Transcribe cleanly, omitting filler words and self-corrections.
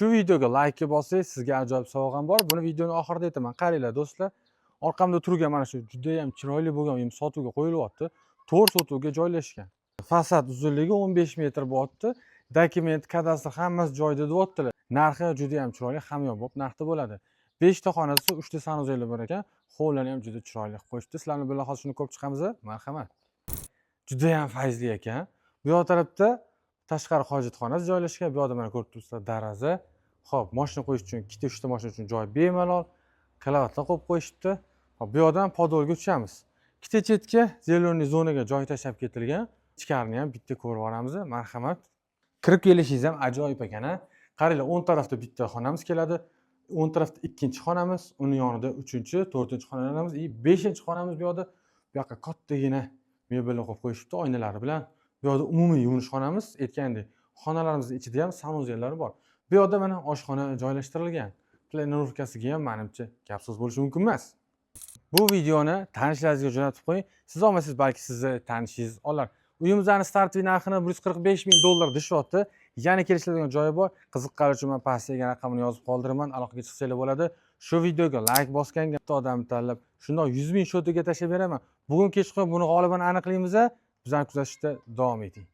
Shu videoga like bossangiz sizga ajoyib sovg'am bor. Buni videoning oxirida aytaman. Qaranglar do'stlar. Orqamda turgan mana shu juda ham chiroyli bo'lgan uyim sotuvga qo'yilyapti. To'rt sotuvga joylashgan. Fasad uzunligi 15 metr bo'lyapti. Dokument, kadastr hammasi joyida deyaptilar. Narxi juda ham chiroyli, hamyonbop narxda bo'ladi. 5 ta xonasi, 3 ta sanuzelli bor ekan. Hovlini ham juda chiroyli qilib qo'yishdi. Sizlarni bilan hozir shuni ko'rib chiqamiz. Marhamat. Juda ham fayzli ekan. Bu yoq tarafda tashqari hojatxonasi joylashgan. Bu yoqda mana ko'rib turibsizlar, daraza. Xo'p, mashina qo'yish uchun, ikkita 3 ta mashina uchun joy bemalol. Kalavotlar qo'yib qo'yishibdi. Hop, bu yoqdan podolga o'tamiz. Ikkita chetga zeleniy zonaga joy tashlab ketilgan. Ichkarini ham bitta ko'rib olamiz. Marhamat. Kirib kelishingiz ham ajoyib ekan. Qaranglar, o'ng tarafda bitta xonamiz keladi. O'ng tarafda ikkinchi xonamiz, uning yonida 3-chi, 4-chi xonalarimiz, 5-chi xonamiz bu yoqda. Bu yoqqa kattagina mebellar qo'yib qo'yishibdi, oynalari bilan. Bu yoqda umumiy yuvinish xonamiz, aytgandek, xonalarimizning ichida ham sanuzellar bor. Bu yoqda mana oshxona joylashtirilgan. Planirovkasiga ham menimcha gap so'z bo'lishi mumkin emas. Bu videoni tanishlaringizga jo'natib qo'ying. Siz olmasangiz balki sizni tanishingiz olar. Uyimizning startviy narxini $145,000 deyapti. Yana kelishiladigan joyi bor. Qiziqqanlar uchun men pastdagi raqamini yozib qoldiraman. Aloqaga chiqsanglar bo'ladi. Shu videoga like bosganga bitta odamni tanlab, shundoq 100,000 shotiga tashlab beraman. Bugun kechqurun buni g'olibini aniqlaymiz. Bizani kuzatishda davom eting.